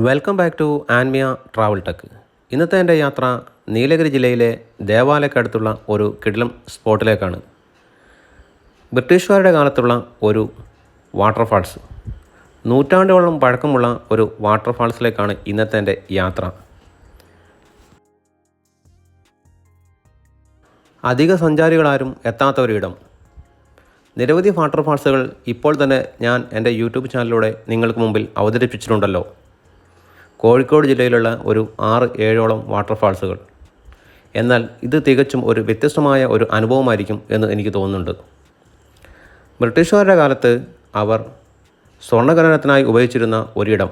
Welcome back to Anmiya travel tech. ഇന്നത്തെ എൻ്റെ യാത്ര നീലഗിരി ജില്ലയിലെ ദേവാലയക്കടുത്തുള്ള ഒരു കിടിലം സ്പോട്ടിലേക്കാണ്. ബ്രിട്ടീഷുകാരുടെ കാലത്തുള്ള ഒരു വാട്ടർഫാൾസ്, നൂറ്റാണ്ടുകളോളം പഴക്കമുള്ള ഒരു വാട്ടർഫാൾസിലേക്കാണ് ഇന്നത്തെ എൻ്റെ യാത്ര. അധിക സഞ്ചാരികളാരും എത്താത്ത ഒരിടം. നിരവധി വാട്ടർഫാൾസുകൾ ഇപ്പോൾ തന്നെ ഞാൻ എൻ്റെ യൂട്യൂബ് ചാനലിലൂടെ നിങ്ങൾക്ക് മുമ്പിൽ അവതരിപ്പിച്ചിട്ടുണ്ടല്ലോ. കോഴിക്കോട് ജില്ലയിലുള്ള ഒരു 6-7ഓളം വാട്ടർഫാൾസുകൾ. എന്നാൽ ഇത് തികച്ചും ഒരു വ്യത്യസ്തമായ ഒരു അനുഭവമായിരിക്കും എന്ന് എനിക്ക് തോന്നുന്നുണ്ട്. ബ്രിട്ടീഷുകാരുടെ കാലത്ത് അവർ സ്വർണ്ണഖനനത്തിനായി ഉപയോഗിച്ചിരുന്ന ഒരിടം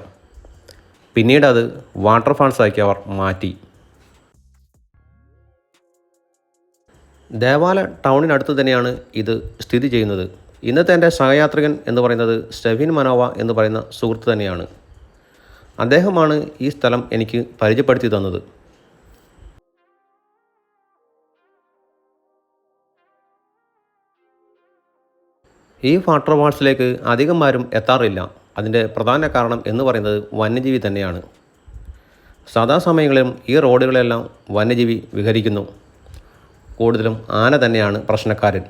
പിന്നീട് അത് വാട്ടർഫാൾസാക്കി അവർ മാറ്റി. ദേവാല ടൗണിനടുത്ത് തന്നെയാണ് ഇത് സ്ഥിതി ചെയ്യുന്നത്. ഇന്നത്തെ എൻ്റെ സഹയാത്രികൻ എന്ന് പറയുന്നത് സ്റ്റെഫിൻ മനോവ എന്ന് പറയുന്ന സുഹൃത്ത് തന്നെയാണ്. അദ്ദേഹമാണ് ഈ സ്ഥലം എനിക്ക് പരിചയപ്പെടുത്തി തന്നത്. ഈ വാട്ടർഫാൾസിലേക്ക് അധികം ആരും എത്താറില്ല. അതിൻ്റെ പ്രധാന കാരണം എന്ന് പറയുന്നത് വന്യജീവി തന്നെയാണ്. സദാസമയങ്ങളിലും ഈ റോഡുകളെല്ലാം വന്യജീവി വിഹരിക്കുന്നു. കൂടുതലും ആന തന്നെയാണ് പ്രശ്നക്കാരൻ.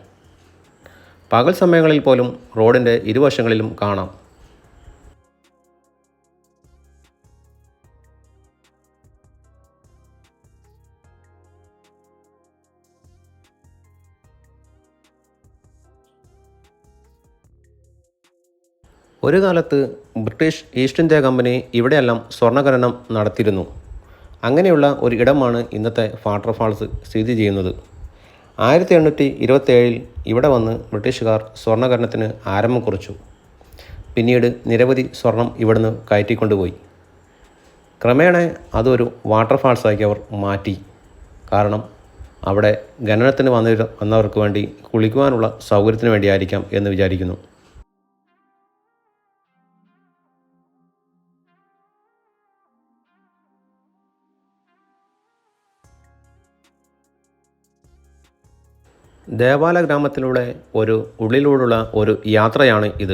പകൽ സമയങ്ങളിൽ പോലും റോഡിൻ്റെ ഇരുവശങ്ങളിലും കാണാം. ഒരു കാലത്ത് ബ്രിട്ടീഷ് ഈസ്റ്റ് ഇന്ത്യ കമ്പനി ഇവിടെയെല്ലാം സ്വർണ്ണഖനനം നടത്തിയിരുന്നു. അങ്ങനെയുള്ള ഒരു ഇടമാണ് ഇന്നത്തെ വാട്ടർഫാൾസ് സ്ഥിതി ചെയ്യുന്നത്. 1827 ഇവിടെ വന്ന് ബ്രിട്ടീഷുകാർ സ്വർണ്ണഖനനത്തിന് ആരംഭം കുറിച്ചു. പിന്നീട് നിരവധി സ്വർണം ഇവിടുന്ന് കയറ്റിക്കൊണ്ടുപോയി. ക്രമേണ അതൊരു വാട്ടർഫാൾസാക്കി അവർ മാറ്റി. കാരണം അവിടെ ഖനനത്തിന് വന്നവർക്ക് വേണ്ടി കുളിക്കുവാനുള്ള സൗകര്യത്തിന് വേണ്ടിയായിരിക്കാം എന്ന് വിചാരിക്കുന്നു. ദേവാല ഗ്രാമത്തിലൂടെ ഒരു ഉള്ളിലൂടെയുള്ള ഒരു യാത്രയാണ് ഇത്.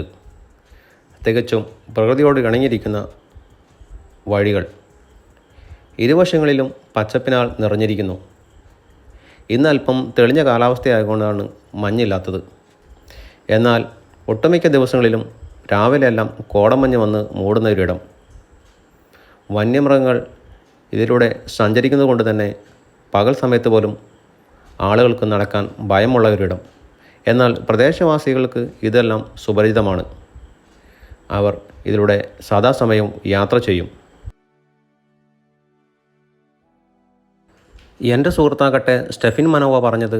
തികച്ചും പ്രകൃതിയോട് ഇണങ്ങിയിരിക്കുന്ന വഴികൾ. ഇരുവശങ്ങളിലും പച്ചപ്പിനാൽ നിറഞ്ഞിരിക്കുന്നു. ഇന്ന് അല്പം തെളിഞ്ഞ കാലാവസ്ഥയായതുകൊണ്ടാണ് മഞ്ഞില്ലാത്തത്. എന്നാൽ ഒട്ടുമിക്ക ദിവസങ്ങളിലും രാവിലെയെല്ലാം കോടമഞ്ഞ് വന്ന് മൂടുന്ന ഒരിടം. വന്യമൃഗങ്ങൾ ഇതിലൂടെ സഞ്ചരിക്കുന്നത് കൊണ്ട് തന്നെ പകൽ സമയത്ത് പോലും ആളുകൾക്ക് നടക്കാൻ ഭയമുള്ള ഒരിടം. എന്നാൽ പ്രദേശവാസികൾക്ക് ഇതെല്ലാം സുപരിചിതമാണ്. അവർ ഇതിലൂടെ സദാസമയവും യാത്ര ചെയ്യും. എൻ്റെ സുഹൃത്താകട്ടെ സ്റ്റെഫിൻ മനോവ പറഞ്ഞത്,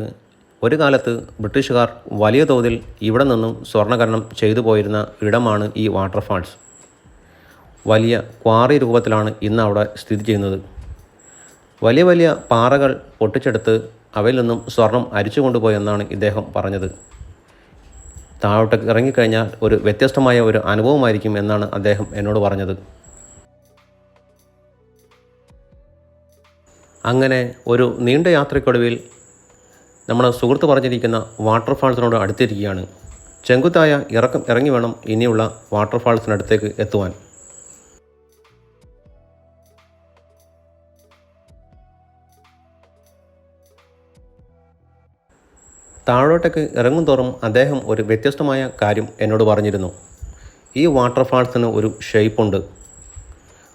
ഒരു കാലത്ത് ബ്രിട്ടീഷുകാർ വലിയ തോതിൽ ഇവിടെ നിന്നും സ്വർണ്ണഖനനം ചെയ്തു പോയിരുന്ന ഇടമാണ് ഈ വാട്ടർഫാൾസ്. വലിയ ക്വാറി രൂപത്തിലാണ് ഇന്ന് അവിടെ സ്ഥിതി ചെയ്യുന്നത്. വലിയ വലിയ പാറകൾ പൊട്ടിച്ചെടുത്ത് അവയിൽ നിന്നും സ്വർണം അരിച്ചു കൊണ്ടുപോയെന്നാണ് ഇദ്ദേഹം പറഞ്ഞത്. താഴോട്ടേക്ക് ഇറങ്ങിക്കഴിഞ്ഞാൽ ഒരു വ്യത്യസ്തമായ ഒരു അനുഭവമായിരിക്കും എന്നാണ് അദ്ദേഹം എന്നോട് പറഞ്ഞത്. അങ്ങനെ ഒരു നീണ്ട യാത്രയ്ക്കൊടുവിൽ നമ്മുടെ സുഹൃത്ത് പറഞ്ഞിരിക്കുന്ന വാട്ടർഫാൾസിനോട് അടുത്തിരിക്കുകയാണ്. ചെങ്കുത്തായ ഇറങ്ങി വേണം ഇനിയുള്ള വാട്ടർഫാൾസിനടുത്തേക്ക് എത്തുവാൻ. താഴോട്ടേക്ക് ഇറങ്ങും തോറും അദ്ദേഹം ഒരു വ്യത്യസ്തമായ കാര്യം എന്നോട് പറഞ്ഞിരുന്നു. ഈ വാട്ടർഫാൾസിന് ഒരു ഷേപ്പുണ്ട്,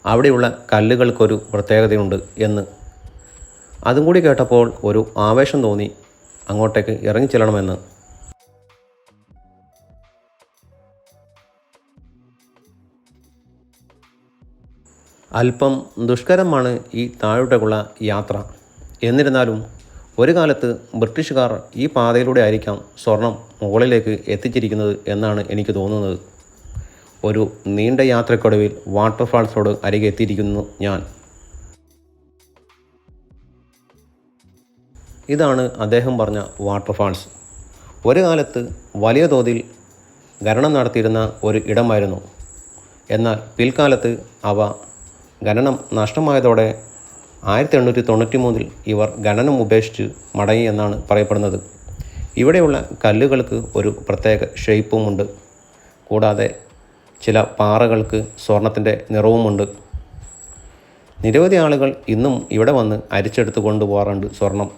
അവിടെയുള്ള കല്ലുകൾക്കൊരു പ്രത്യേകതയുണ്ട് എന്ന്. അതും കൂടി കേട്ടപ്പോൾ ഒരു ആവേശം തോന്നി അങ്ങോട്ടേക്ക് ഇറങ്ങിച്ചെല്ലണമെന്ന്. അല്പം ദുഷ്കരമാണ് ഈ താഴോട്ടേക്കുള്ള യാത്ര. എന്നിരുന്നാലും ഒരു കാലത്ത് ബ്രിട്ടീഷുകാർ ഈ പാതയിലൂടെ ആയിരിക്കാം സ്വർണം മുകളിലേക്ക് എത്തിച്ചിരിക്കുന്നത് എന്നാണ് എനിക്ക് തോന്നുന്നത്. ഒരു നീണ്ട യാത്രക്കൊടുവിൽ വാട്ടർഫാൾസിനോട് അരികെ എത്തിയിരിക്കുന്നു ഞാൻ. ഇതാണ് അദ്ദേഹം പറഞ്ഞ വാട്ടർഫാൾസ്. ഒരു കാലത്ത് വലിയ തോതിൽ ഖനനം നടത്തിയിരുന്ന ഒരു ഇടമായിരുന്നു. എന്നാൽ പിൽക്കാലത്ത് അവ ഖനനം നഷ്ടമായതോടെ 1893 ഇവർ ഖനനം ഉപേക്ഷിച്ച് മടങ്ങി എന്നാണ് പറയപ്പെടുന്നത്. ഇവിടെയുള്ള കല്ലുകൾക്ക് ഒരു പ്രത്യേക ഷേപ്പുമുണ്ട്. കൂടാതെ ചില പാറകൾക്ക് സ്വർണത്തിൻ്റെ നിറവുമുണ്ട്. നിരവധി ആളുകൾ ഇന്നും ഇവിടെ വന്ന് അരിച്ചെടുത്ത് കൊണ്ടുപോകാറുണ്ട് സ്വർണം.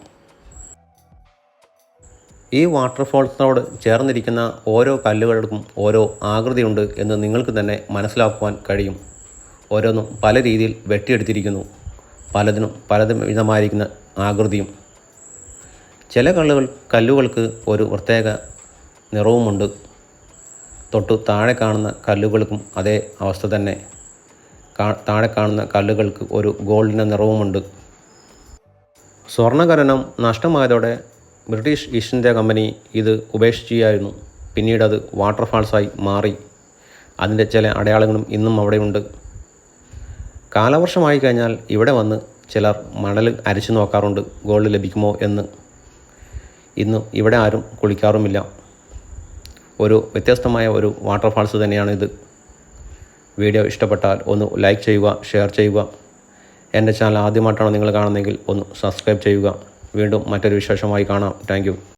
ഈ വാട്ടർഫോൾസിനോട് ചേർന്നിരിക്കുന്ന ഓരോ കല്ലുകൾക്കും ഓരോ ആകൃതിയുണ്ട് എന്ന് നിങ്ങൾക്ക് തന്നെ മനസ്സിലാക്കുവാൻ കഴിയും. ഓരോന്നും പല രീതിയിൽ വെട്ടിയെടുത്തിരിക്കുന്നു. പലതിനും വിധമായിരിക്കുന്ന ആകൃതിയും. ചില കല്ലുകൾക്ക് ഒരു പ്രത്യേക നിറവുമുണ്ട്. തൊട്ടു താഴെ കാണുന്ന കല്ലുകൾക്കും അതേ അവസ്ഥ തന്നെ. താഴെ കാണുന്ന കല്ലുകൾക്ക് ഒരു ഗോൾഡിൻ്റെ നിറവുമുണ്ട്. സ്വർണ്ണഖനനം നഷ്ടമായതോടെ ബ്രിട്ടീഷ് ഈസ്റ്റ് ഇന്ത്യ കമ്പനി ഇത് ഉപേക്ഷിക്കുകയായിരുന്നു. പിന്നീട് അത് വാട്ടർഫാൾസായി മാറി. അതിൻ്റെ ചില അടയാളങ്ങളും ഇന്നും അവിടെയുണ്ട്. കാലവർഷമായി കഴിഞ്ഞാൽ ഇവിടെ വന്ന് ചിലർ മണൽ അരിച്ചു നോക്കാറുണ്ട് ഗോൾഡ് ലഭിക്കുമോ എന്ന്. ഇന്ന് ഇവിടെ ആരും കുളിക്കാറുമില്ല. ഒരു വ്യത്യസ്തമായ ഒരു വാട്ടർഫാൾസ് തന്നെയാണിത്. വീഡിയോ ഇഷ്ടപ്പെട്ടാൽ ഒന്ന് ലൈക്ക് ചെയ്യുക, ഷെയർ ചെയ്യുക. എൻ്റെ ചാനൽ ആദ്യമായിട്ടാണ് നിങ്ങൾ കാണുന്നതെങ്കിൽ ഒന്ന് സബ്സ്ക്രൈബ് ചെയ്യുക. വീണ്ടും മറ്റൊരു വിശേഷമായി കാണാം. Thank you.